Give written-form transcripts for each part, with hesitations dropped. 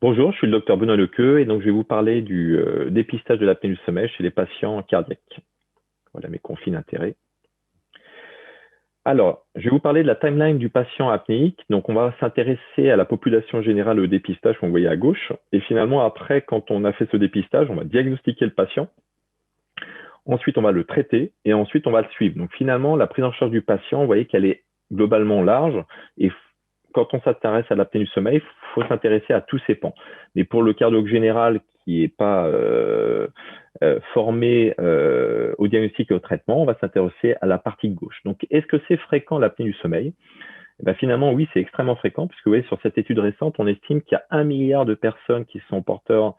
Bonjour, je suis le docteur Benoît Lequeux et donc je vais vous parler du dépistage de l'apnée du sommeil chez les patients cardiaques. Voilà mes conflits d'intérêts. Alors, je vais vous parler de la timeline du patient apnéique. Donc, on va s'intéresser à la population générale au dépistage qu'on voyait à gauche. Et finalement, après, quand on a fait ce dépistage, on va diagnostiquer le patient. Ensuite, on va le traiter et ensuite, on va le suivre. Donc, finalement, la prise en charge du patient, vous voyez qu'elle est globalement large. Et quand on s'intéresse à l'apnée du sommeil, il faut s'intéresser à tous ces pans. Mais pour le cardiologue général qui n'est pas formé au diagnostic et au traitement, on va s'intéresser à la partie gauche. Donc, est-ce que c'est fréquent l'apnée du sommeil? Finalement, oui, c'est extrêmement fréquent, puisque vous voyez, sur cette étude récente, on estime qu'il y a 1 milliard de personnes qui sont porteurs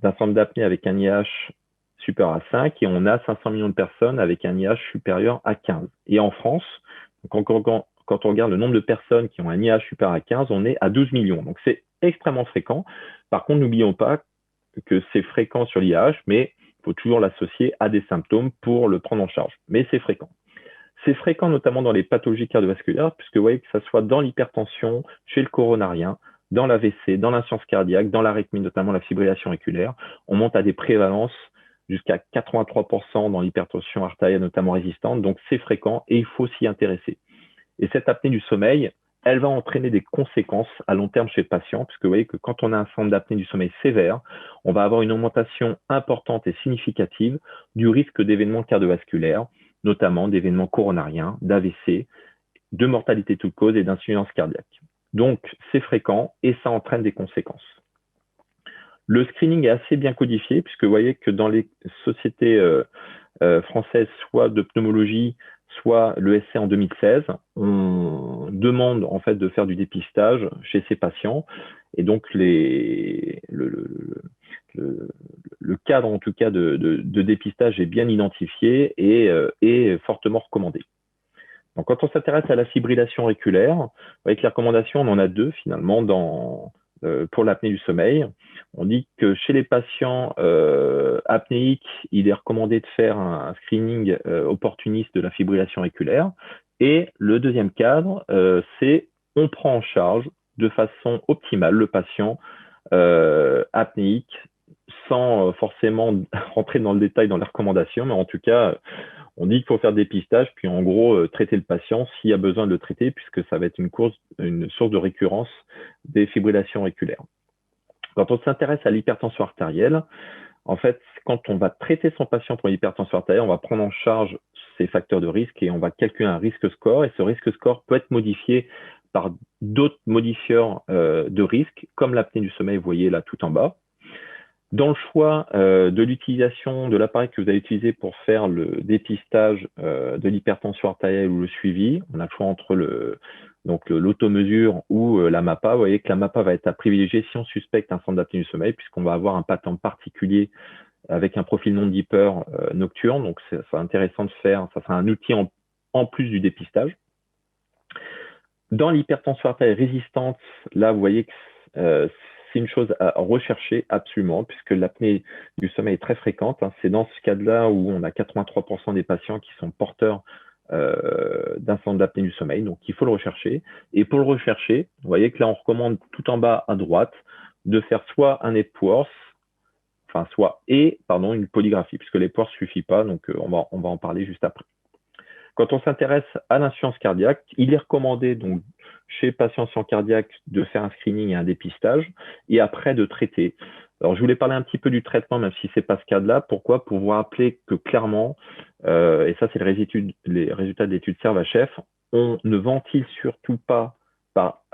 d'un syndrome d'apnée avec un IH supérieur à 5 et on a 500 millions de personnes avec un IH supérieur à 15. Et en France, quand on regarde le nombre de personnes qui ont un IH supérieur à 15, on est à 12 millions. Donc c'est extrêmement fréquent. Par contre, n'oublions pas que c'est fréquent sur l'IH, mais il faut toujours l'associer à des symptômes pour le prendre en charge. Mais c'est fréquent. C'est fréquent notamment dans les pathologies cardiovasculaires, puisque vous voyez que ce soit dans l'hypertension, chez le coronarien, dans l'AVC, dans l'insuffisance cardiaque, dans l'arythmie, notamment la fibrillation auriculaire, on monte à des prévalences jusqu'à 83% dans l'hypertension artérielle, notamment résistante. Donc, c'est fréquent et il faut s'y intéresser. Et cette apnée du sommeil, elle va entraîner des conséquences à long terme chez le patient, puisque vous voyez que quand on a un syndrome d'apnée du sommeil sévère, on va avoir une augmentation importante et significative du risque d'événements cardiovasculaires, notamment d'événements coronariens, d'AVC, de mortalité toute cause et d'insuffisance cardiaque. Donc, c'est fréquent et ça entraîne des conséquences. Le screening est assez bien codifié, puisque vous voyez que dans les sociétés françaises, soit de pneumologie, soit l'ESC en 2016, on demande en fait de faire du dépistage chez ces patients. Et donc, le cadre en tout cas de dépistage est bien identifié et est fortement recommandé. Donc, quand on s'intéresse à la fibrillation auriculaire, avec les recommandations, on en a deux finalement pour l'apnée du sommeil. On dit que chez les patients apnéiques, il est recommandé de faire un screening opportuniste de la fibrillation auriculaire. Et le deuxième cadre, c'est on prend en charge de façon optimale le patient apnéique sans forcément rentrer dans le détail dans les recommandations, mais en tout cas, on dit qu'il faut faire des dépistage, puis en gros, traiter le patient s'il y a besoin de le traiter, puisque ça va être une source de récurrence des fibrillations auriculaires. Quand on s'intéresse à l'hypertension artérielle, en fait, quand on va traiter son patient pour l'hypertension artérielle, on va prendre en charge ces facteurs de risque et on va calculer un risque score. Et ce risque score peut être modifié par d'autres modifieurs de risque, comme l'apnée du sommeil, vous voyez là tout en bas. Dans le choix de l'utilisation de l'appareil que vous allez utiliser pour faire le dépistage de l'hypertension artérielle ou le suivi, on a le choix entre l'automesure ou la MAPA. Vous voyez que la MAPA va être à privilégier si on suspecte un syndrome d'apnée du sommeil, puisqu'on va avoir un pattern particulier avec un profil non deeper nocturne. Donc, c'est intéressant de faire, ça sera un outil en plus du dépistage. Dans l'hypertension artérielle résistante, là, vous voyez que c'est une chose à rechercher absolument, puisque l'apnée du sommeil est très fréquente. C'est dans ce cas-là où on a 83% des patients qui sont porteurs d'un syndrome d'apnée du sommeil. Donc, il faut le rechercher. Et pour le rechercher, vous voyez que là, on recommande tout en bas à droite de faire soit un Epworth, une polygraphie, puisque l'Epworth ne suffit pas. Donc, on va en parler juste après. Quand on s'intéresse à l'insuffisance cardiaque, il est recommandé donc chez patients cardiaques de faire un screening et un dépistage et après de traiter. Alors, je voulais parler un petit peu du traitement, même si ce n'est pas ce cas-là. Pourquoi? Pour vous rappeler que clairement, et ça c'est les résultats de l'étude SERVE-HF, on ne ventile surtout pas par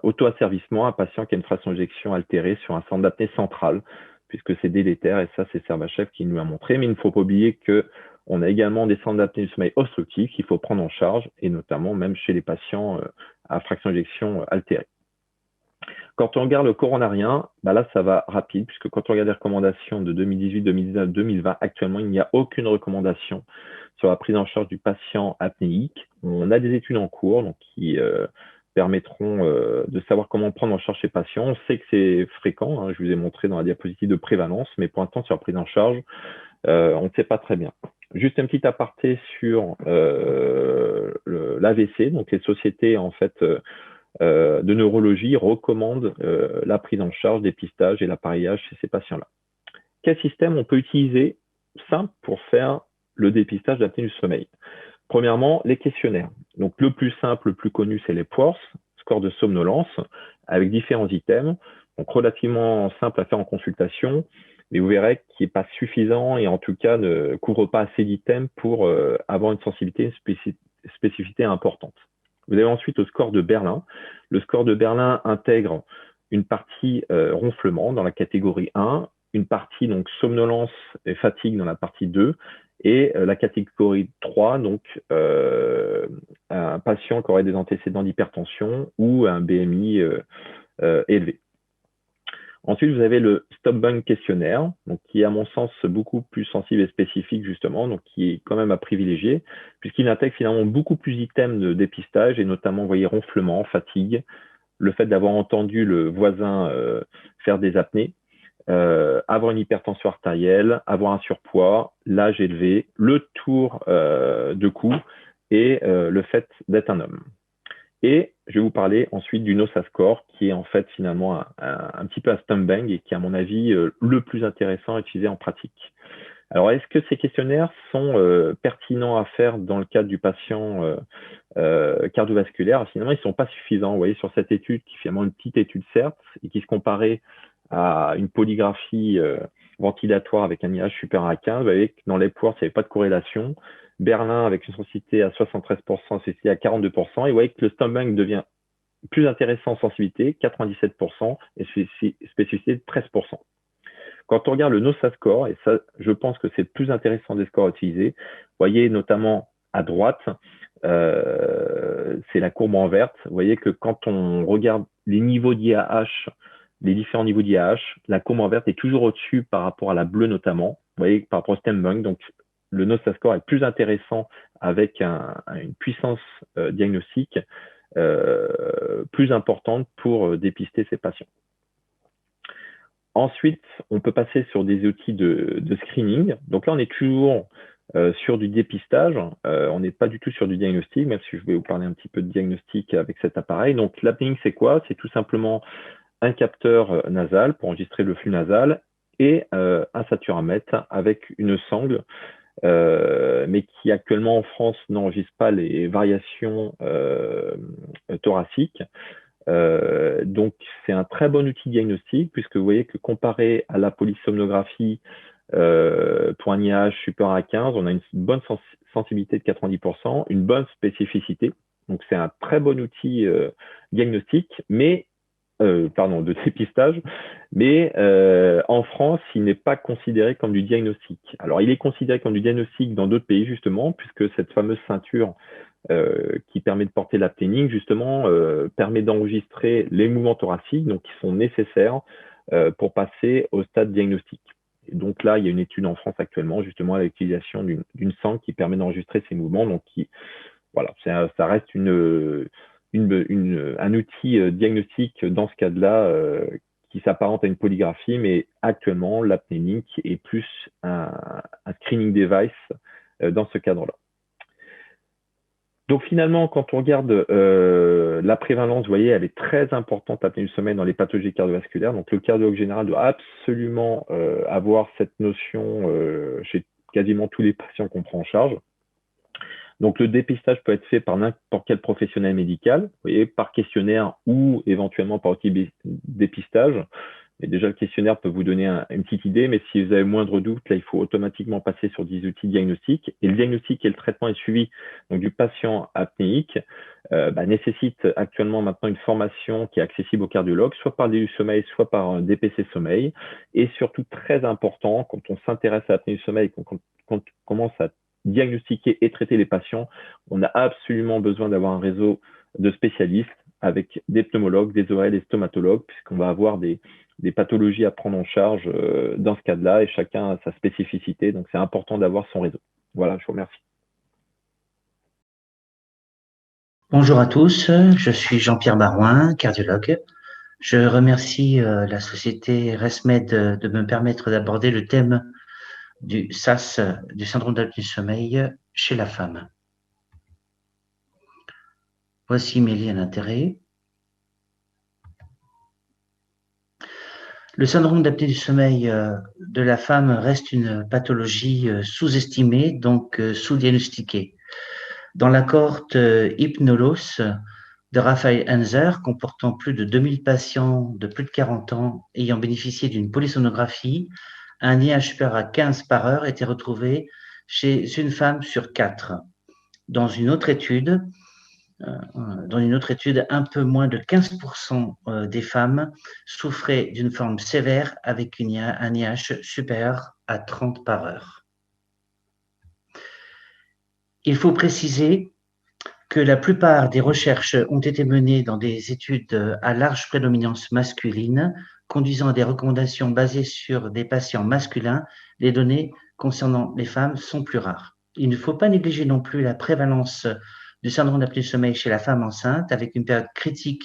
auto-asservissement un patient qui a une fraction d'éjection altérée sur un centre d'apnée central, puisque c'est délétère, et ça c'est SERVE-HF qui nous l'a montré. Mais il ne faut pas oublier que on a également des centres d'apnée du sommeil obstructifs qu'il faut prendre en charge, et notamment même chez les patients à fraction d'éjection altérée. Quand on regarde le coronarien, là, ça va rapide, puisque quand on regarde les recommandations de 2018, 2019, 2020, actuellement, il n'y a aucune recommandation sur la prise en charge du patient apnéique. On a des études en cours donc, qui permettront de savoir comment prendre en charge ces patients. On sait que c'est fréquent, je vous ai montré dans la diapositive de prévalence, mais pour l'instant, sur la prise en charge, on ne sait pas très bien. Juste un petit aparté sur l'AVC, donc les sociétés en fait de neurologie recommandent la prise en charge, dépistage et l'appareillage chez ces patients-là. Quel système on peut utiliser simple pour faire le dépistage d'apnée du sommeil? Premièrement, les questionnaires. Donc, le plus simple, le plus connu, c'est les PWORS, score de somnolence, avec différents items. Donc, relativement simple à faire en consultation, mais vous verrez qu'il n'est pas suffisant et en tout cas ne couvre pas assez d'items pour avoir une sensibilité, une spécificité importante. Vous avez ensuite le score de Berlin. Le score de Berlin intègre une partie ronflement dans la catégorie 1, une partie donc somnolence et fatigue dans la partie 2, et la catégorie 3, donc un patient qui aurait des antécédents d'hypertension ou un BMI élevé. Ensuite, vous avez le Stop Bang questionnaire, donc qui est à mon sens beaucoup plus sensible et spécifique justement, donc qui est quand même à privilégier, puisqu'il intègre finalement beaucoup plus d'items de dépistage, et notamment, vous voyez, ronflement, fatigue, le fait d'avoir entendu le voisin faire des apnées, avoir une hypertension artérielle, avoir un surpoids, l'âge élevé, le tour de cou et le fait d'être un homme. Et je vais vous parler ensuite du NOSA score, qui est en fait finalement un petit peu un stump bang et qui est à mon avis le plus intéressant à utiliser en pratique. Alors, est-ce que ces questionnaires sont pertinents à faire dans le cadre du patient cardiovasculaire? Finalement, ils ne sont pas suffisants. Vous voyez, sur cette étude, qui est finalement une petite étude certes, et qui se comparait à une polygraphie ventilatoire avec un IH supérieur à 15, vous voyez que dans les PWORS, il n'y avait pas de corrélation. Berlin, avec une sensibilité à 73%, sensibilité à 42%, et vous voyez que le stump bang devient plus intéressant en sensibilité, 97%, et spécificité de 13%. Quand on regarde le NOSA score, et ça, je pense que c'est le plus intéressant des scores à utiliser, vous voyez notamment à droite, c'est la courbe en verte. Vous voyez que quand on regarde les niveaux d'IAH, les différents niveaux d'IAH, la courbe en verte est toujours au-dessus par rapport à la bleue notamment. Vous voyez, par rapport au stump bang. Donc, le NOSA score est plus intéressant avec une puissance diagnostique plus importante pour dépister ces patients. Ensuite, on peut passer sur des outils de screening. Donc là, on est toujours sur du dépistage. On n'est pas du tout sur du diagnostic, même si je vais vous parler un petit peu de diagnostic avec cet appareil. Donc, l'apnée, c'est quoi? C'est tout simplement un capteur nasal pour enregistrer le flux nasal et un saturamètre avec une sangle, mais qui actuellement en France n'enregistre pas les variations thoraciques. Donc, c'est un très bon outil diagnostique, puisque vous voyez que comparé à la polysomnographie pour un IAH supérieur à 15, on a une bonne sensibilité de 90%, une bonne spécificité. Donc, c'est un très bon outil diagnostique, mais de dépistage, mais en France, il n'est pas considéré comme du diagnostic. Alors, il est considéré comme du diagnostic dans d'autres pays, justement, puisque cette fameuse ceinture qui permet de porter l'apnéing, justement, permet d'enregistrer les mouvements thoraciques, donc qui sont nécessaires pour passer au stade diagnostique. Et donc là, il y a une étude en France actuellement, justement, à l'utilisation d'une sangle qui permet d'enregistrer ces mouvements, donc voilà, ça reste un outil diagnostique dans ce cadre-là qui s'apparente à une polygraphie, mais actuellement, l'apnéing est plus un screening device dans ce cadre-là. Donc finalement, quand on regarde la prévalence, vous voyez, elle est très importante, l'apnée du sommeil dans les pathologies cardiovasculaires. Donc le cardiologue général doit absolument avoir cette notion chez quasiment tous les patients qu'on prend en charge. Donc, le dépistage peut être fait par n'importe quel professionnel médical, vous voyez, par questionnaire ou éventuellement par outil dépistage. Mais déjà, le questionnaire peut vous donner une petite idée, mais si vous avez moindre doute, là, il faut automatiquement passer sur des outils diagnostiques. Et le diagnostic et le traitement et suivi donc, du patient apnéique nécessite actuellement maintenant une formation qui est accessible aux cardiologues, soit par du sommeil, soit par un DPC sommeil. Et surtout, très important, quand on s'intéresse à l'apnée du sommeil, quand on commence à diagnostiquer et traiter les patients, on a absolument besoin d'avoir un réseau de spécialistes avec des pneumologues, des ORL, des stomatologues, puisqu'on va avoir des pathologies à prendre en charge dans ce cas-là, et chacun a sa spécificité, donc c'est important d'avoir son réseau. Voilà, je vous remercie. Bonjour à tous, je suis Jean-Pierre Barouin, cardiologue. Je remercie la société ResMed de me permettre d'aborder le thème du SAS, du syndrome d'apnée du sommeil chez la femme. Voici mes liens d'intérêt. Le syndrome d'apnée du sommeil de la femme reste une pathologie sous-estimée, donc sous-diagnostiquée. Dans la cohorte Hypnolos de Raphaël Hanser, comportant plus de 2000 patients de plus de 40 ans ayant bénéficié d'une polysonographie, un IH supérieur à 15 par heure était retrouvé chez une femme sur 4. Dans une autre étude, un peu moins de 15% des femmes souffraient d'une forme sévère avec un IH supérieur à 30 par heure. Il faut préciser que la plupart des recherches ont été menées dans des études à large prédominance masculine, conduisant à des recommandations basées sur des patients masculins. Les données concernant les femmes sont plus rares. Il ne faut pas négliger non plus la prévalence du syndrome d'apnée du sommeil chez la femme enceinte, avec une période critique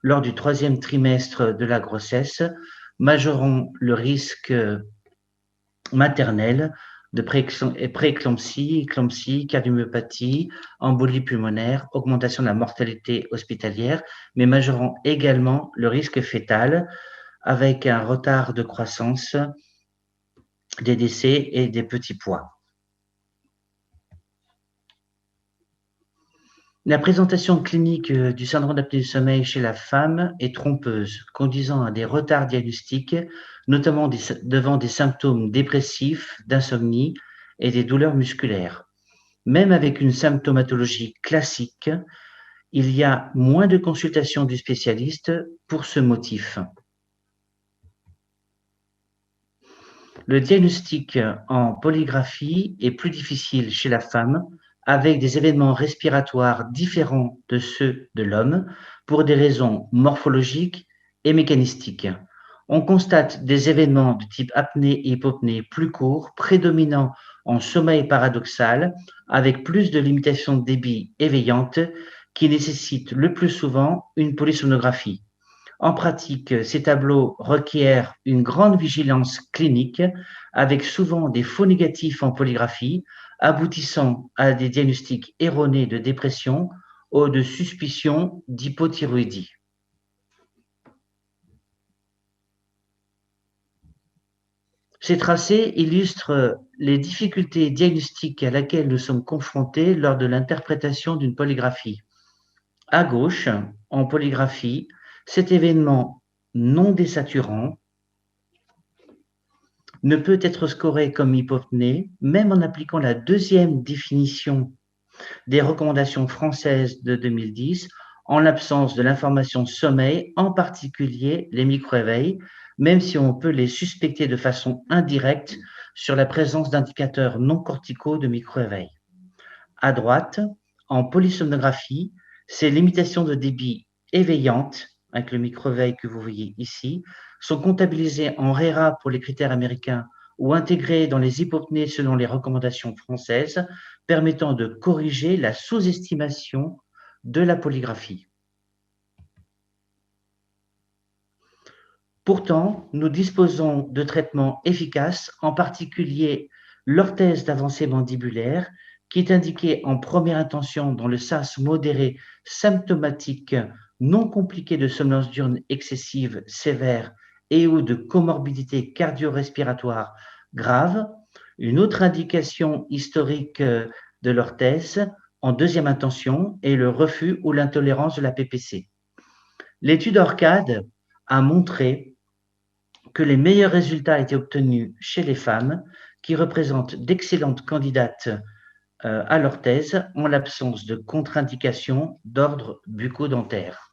lors du 3e trimestre de la grossesse, majorant le risque maternel de prééclampsie, éclampsie, cardiomyopathie, embolie pulmonaire, augmentation de la mortalité hospitalière, mais majorant également le risque fœtal avec un retard de croissance des décès et des petits pois. La présentation clinique du syndrome d'apnée du sommeil chez la femme est trompeuse, conduisant à des retards diagnostiques, notamment devant des symptômes dépressifs, d'insomnie et des douleurs musculaires. Même avec une symptomatologie classique, il y a moins de consultations du spécialiste pour ce motif. Le diagnostic en polygraphie est plus difficile chez la femme, avec des événements respiratoires différents de ceux de l'homme pour des raisons morphologiques et mécanistiques. On constate des événements de type apnée et hypopnée plus courts, prédominant en sommeil paradoxal, avec plus de limitations de débit éveillantes qui nécessitent le plus souvent une polysonographie. En pratique, ces tableaux requièrent une grande vigilance clinique, avec souvent des faux négatifs en polygraphie, aboutissant à des diagnostics erronés de dépression ou de suspicion d'hypothyroïdie. Ces tracés illustrent les difficultés diagnostiques à laquelle nous sommes confrontés lors de l'interprétation d'une polygraphie. À gauche, en polygraphie, cet événement non désaturant ne peut être scoré comme hypopnée, même en appliquant la 2e définition des recommandations françaises de 2010, en l'absence de l'information sommeil, en particulier les micro-réveils, même si on peut les suspecter de façon indirecte sur la présence d'indicateurs non corticaux de micro-réveil. À droite, en polysomnographie, ces limitations de débit éveillantes, avec le micro-réveil que vous voyez ici, sont comptabilisées en RERA pour les critères américains ou intégrées dans les hypopnées selon les recommandations françaises, permettant de corriger la sous-estimation de la polygraphie. Pourtant, nous disposons de traitements efficaces, en particulier l'orthèse d'avancée mandibulaire, qui est indiquée en première intention dans le SAS modéré symptomatique non compliqué de somnolence diurne excessive sévère et ou de comorbidité cardio-respiratoire grave. Une autre indication historique de l'orthèse en 2e intention est le refus ou l'intolérance de la PPC. L'étude ORCAD a montré que les meilleurs résultats étaient obtenus chez les femmes, qui représentent d'excellentes candidates à l'orthèse en l'absence de contre-indication d'ordre bucco-dentaire.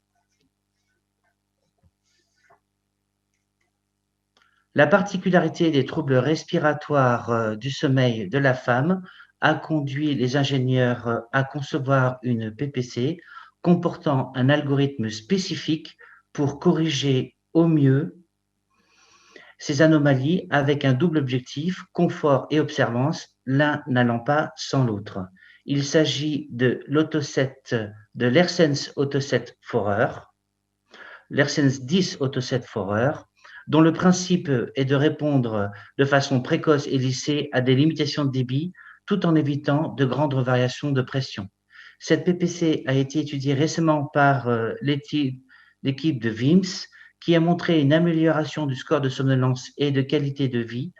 La particularité des troubles respiratoires du sommeil de la femme a conduit les ingénieurs à concevoir une PPC comportant un algorithme spécifique pour corriger au mieux ces anomalies avec un double objectif, confort et observance, l'un n'allant pas sans l'autre. Il s'agit de l'Ersens Autoset Forer, l'Ersens 10 Autoset Forer, dont le principe est de répondre de façon précoce et lissée à des limitations de débit, tout en évitant de grandes variations de pression. Cette PPC a été étudiée récemment par l'équipe de WIMS, qui a montré une amélioration du score de somnolence et de qualité de vie,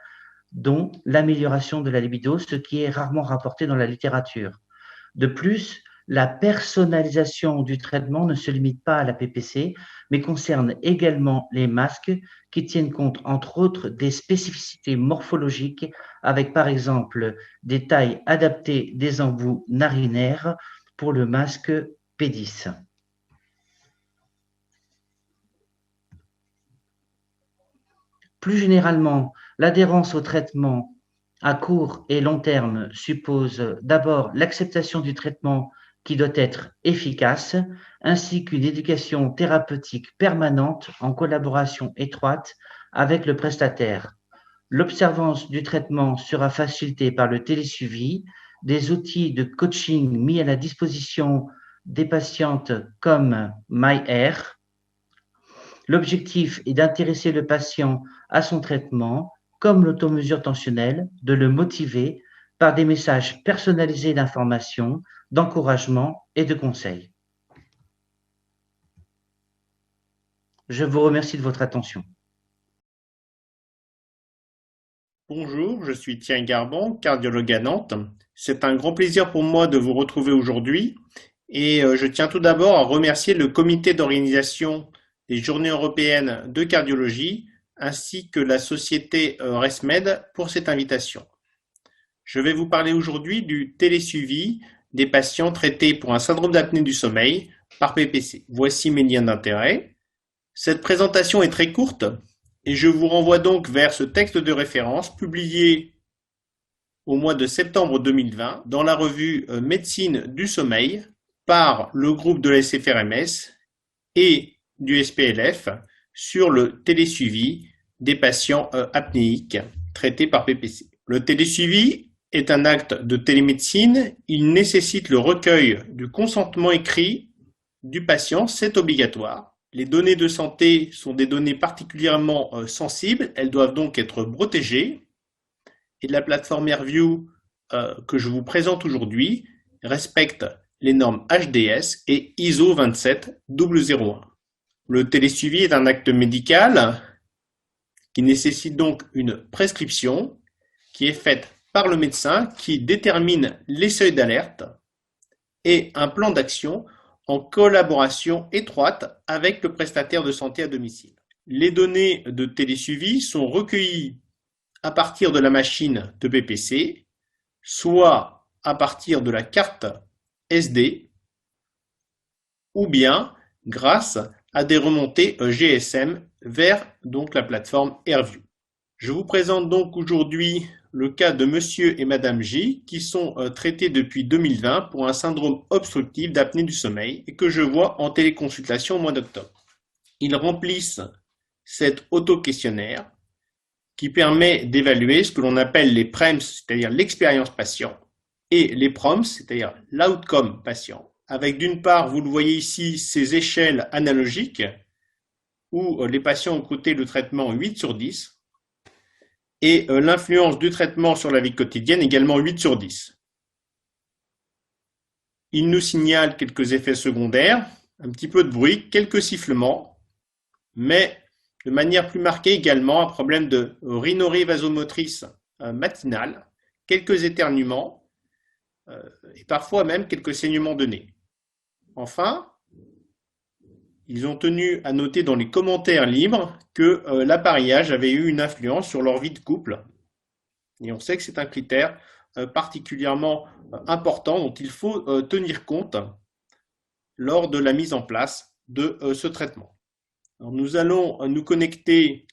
dont l'amélioration de la libido, ce qui est rarement rapporté dans la littérature. De plus, la personnalisation du traitement ne se limite pas à la PPC, mais concerne également les masques qui tiennent compte, entre autres, des spécificités morphologiques, avec par exemple des tailles adaptées des embouts narinaires pour le masque P10. Plus généralement, l'adhérence au traitement à court et long terme suppose d'abord l'acceptation du traitement qui doit être efficace, ainsi qu'une éducation thérapeutique permanente en collaboration étroite avec le prestataire. L'observance du traitement sera facilitée par le télésuivi, des outils de coaching mis à la disposition des patientes comme MyAir. L'objectif est d'intéresser le patient à son traitement, comme l'automesure tensionnelle, de le motiver par des messages personnalisés d'information, d'encouragement et de conseils. Je vous remercie de votre attention. Bonjour, je suis Thierry Garbon, cardiologue à Nantes. C'est un grand plaisir pour moi de vous retrouver aujourd'hui et je tiens tout d'abord à remercier le comité d'organisation des Journées européennes de cardiologie ainsi que la société ResMed pour cette invitation. Je vais vous parler aujourd'hui du télésuivi des patients traités pour un syndrome d'apnée du sommeil par PPC. Voici mes liens d'intérêt. Cette présentation est très courte et je vous renvoie donc vers ce texte de référence publié au mois de septembre 2020 dans la revue Médecine du sommeil par le groupe de la SFRMS et du SPLF sur le télésuivi des patients apnéiques traités par PPC. Le télésuivi est un acte de télémédecine. Il nécessite le recueil du consentement écrit du patient, c'est obligatoire. Les données de santé sont des données particulièrement sensibles, elles doivent donc être protégées. Et la plateforme AirView que je vous présente aujourd'hui respecte les normes HDS et ISO 27001. Le télésuivi est un acte médical qui nécessite donc une prescription qui est faite par le médecin qui détermine les seuils d'alerte et un plan d'action en collaboration étroite avec le prestataire de santé à domicile. Les données de télésuivi sont recueillies à partir de la machine de PPC, soit à partir de la carte SD, ou bien grâce à des remontées GSM vers donc la plateforme AirView. Je vous présente donc aujourd'hui le cas de monsieur et madame J qui sont traités depuis 2020 pour un syndrome obstructif d'apnée du sommeil et que je vois en téléconsultation au mois d'octobre. Ils remplissent cet auto-questionnaire qui permet d'évaluer ce que l'on appelle les PREMS, c'est-à-dire l'expérience patient, et les PROMS, c'est-à-dire l'outcome patient, avec d'une part, vous le voyez ici, ces échelles analogiques où les patients ont coté le traitement 8 sur 10, et l'influence du traitement sur la vie quotidienne également 8 sur 10. Il nous signale quelques effets secondaires, un petit peu de bruit, quelques sifflements, mais de manière plus marquée également un problème de rhinorrhée vasomotrice matinale, quelques éternuements et parfois même quelques saignements de nez. Enfin, ils ont tenu à noter dans les commentaires libres que l'appareillage avait eu une influence sur leur vie de couple. Et on sait que c'est un critère particulièrement important dont il faut tenir compte lors de la mise en place de ce traitement. Alors, nous allons nous connecter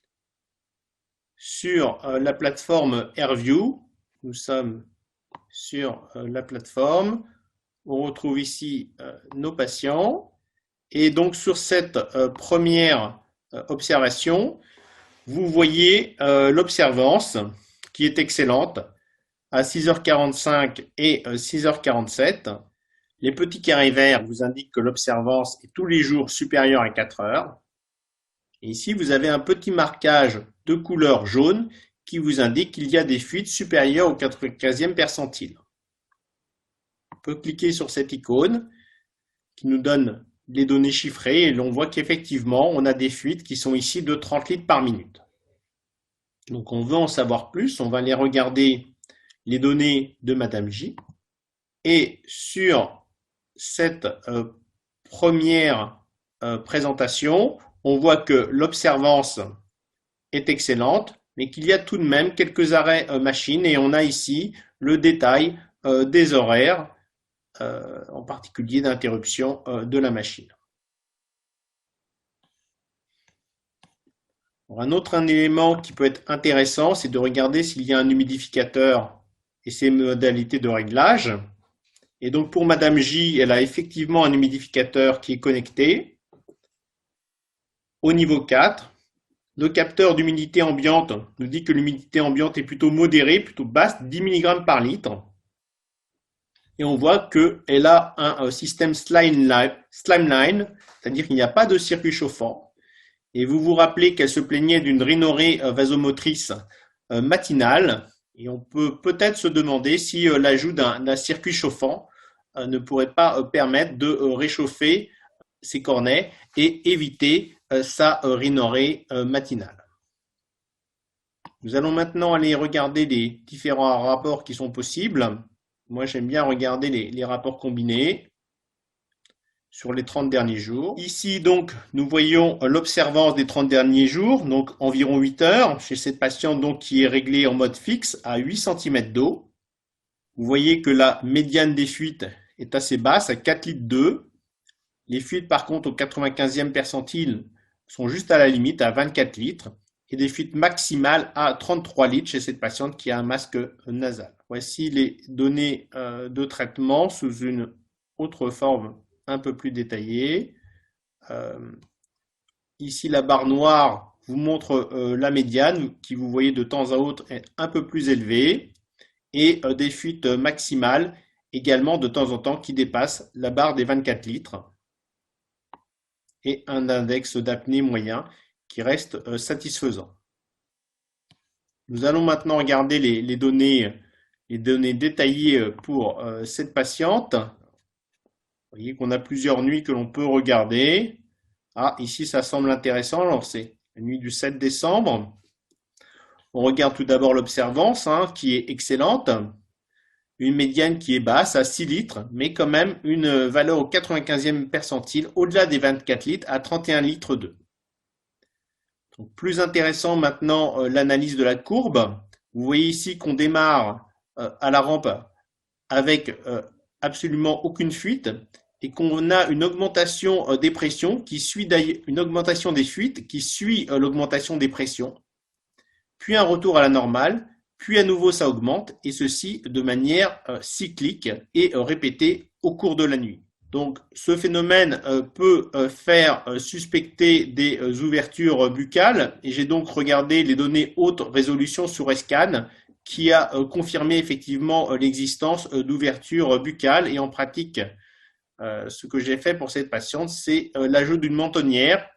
sur la plateforme AirView. Nous sommes sur la plateforme. On retrouve ici nos patients. Et donc sur cette première observation, vous voyez l'observance qui est excellente à 6h45 et 6h47. Les petits carrés verts vous indiquent que l'observance est tous les jours supérieure à 4 heures. Et ici, vous avez un petit marquage de couleur jaune qui vous indique qu'il y a des fuites supérieures au 95e percentile. On peut cliquer sur cette icône qui nous donne les données chiffrées et l'on voit qu'effectivement, on a des fuites qui sont ici de 30 litres par minute. Donc, on veut en savoir plus. On va aller regarder les données de Madame J. Et sur cette première présentation, on voit que l'observance est excellente, mais qu'il y a tout de même quelques arrêts machine et on a ici le détail des horaires, en particulier d'interruption de la machine. Alors, un autre élément qui peut être intéressant, c'est de regarder s'il y a un humidificateur et ses modalités de réglage. Et donc pour Madame J, elle a effectivement un humidificateur qui est connecté. Au niveau 4, le capteur d'humidité ambiante nous dit que l'humidité ambiante est plutôt modérée, plutôt basse, 10 mg par litre. Et on voit qu'elle a un système slimline, c'est-à-dire qu'il n'y a pas de circuit chauffant. Et vous vous rappelez qu'elle se plaignait d'une rhinorrhée vasomotrice matinale. Et on peut peut-être se demander si l'ajout d'un circuit chauffant ne pourrait pas permettre de réchauffer ses cornets et éviter sa rhinorrhée matinale. Nous allons maintenant aller regarder les différents rapports qui sont possibles. Moi, j'aime bien regarder les rapports combinés sur les 30 derniers jours. Ici, donc, nous voyons l'observance des 30 derniers jours, donc environ 8 heures, chez cette patiente donc, qui est réglée en mode fixe à 8 cm d'eau. Vous voyez que la médiane des fuites est assez basse, à 4 litres 2. Les fuites, par contre, au 95e percentile sont juste à la limite, à 24 litres. Et des fuites maximales à 33 litres chez cette patiente qui a un masque nasal. Voici les données de traitement sous une autre forme un peu plus détaillée. Ici, la barre noire vous montre la médiane qui, vous voyez, de temps à autre est un peu plus élevée et des fuites maximales également de temps en temps qui dépassent la barre des 24 litres et un index d'apnée moyen qui reste satisfaisant. Nous allons maintenant regarder les données détaillées pour cette patiente. Vous voyez qu'on a plusieurs nuits que l'on peut regarder. Ah, ici, ça semble intéressant. Alors, c'est la nuit du 7 décembre. On regarde tout d'abord l'observance, qui est excellente. Une médiane qui est basse à 6 litres, mais quand même une valeur au 95e percentile, au-delà des 24 litres, à 31 litres 2. Donc, plus intéressant maintenant, l'analyse de la courbe. Vous voyez ici qu'on démarre à la rampe avec absolument aucune fuite et qu'on a une augmentation des pressions qui suit une augmentation des fuites qui suit l'augmentation des pressions, puis un retour à la normale, puis à nouveau ça augmente et ceci de manière cyclique et répétée au cours de la nuit. Donc ce phénomène peut faire suspecter des ouvertures buccales et j'ai donc regardé les données haute résolution sur SCAN qui a confirmé effectivement l'existence d'ouvertures buccales et en pratique, ce que j'ai fait pour cette patiente, c'est l'ajout d'une mentonnière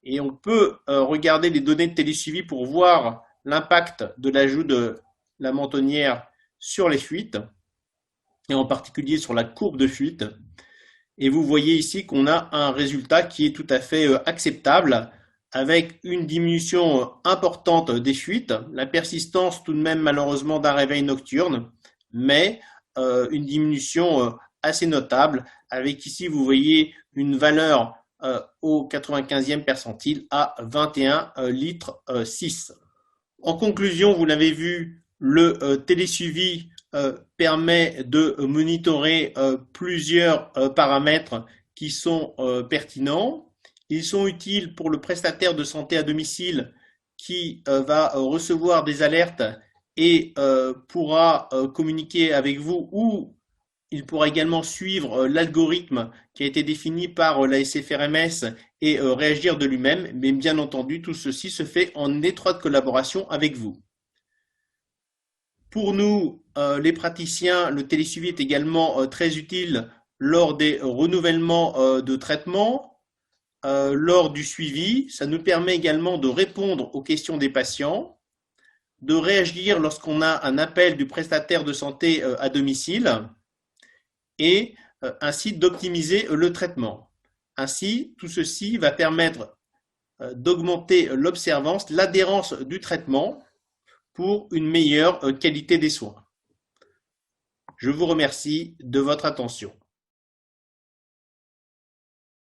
et on peut regarder les données de télésuivi pour voir l'impact de l'ajout de la mentonnière sur les fuites et en particulier sur la courbe de fuite. Et vous voyez ici qu'on a un résultat qui est tout à fait acceptable avec une diminution importante des fuites, la persistance tout de même malheureusement d'un réveil nocturne, mais une diminution assez notable avec ici vous voyez une valeur au 95e percentile à 21 litres 6. En conclusion, vous l'avez vu, le télésuivi permet de monitorer plusieurs paramètres qui sont pertinents. Ils sont utiles pour le prestataire de santé à domicile qui va recevoir des alertes et pourra communiquer avec vous ou il pourra également suivre l'algorithme qui a été défini par la SFRMS et réagir de lui-même. Mais bien entendu, tout ceci se fait en étroite collaboration avec vous. Pour nous, les praticiens, le télésuivi est également très utile lors des renouvellements de traitement, lors du suivi. Ça nous permet également de répondre aux questions des patients, de réagir lorsqu'on a un appel du prestataire de santé à domicile et ainsi d'optimiser le traitement. Ainsi, tout ceci va permettre d'augmenter l'observance, l'adhérence du traitement pour une meilleure qualité des soins. Je vous remercie de votre attention.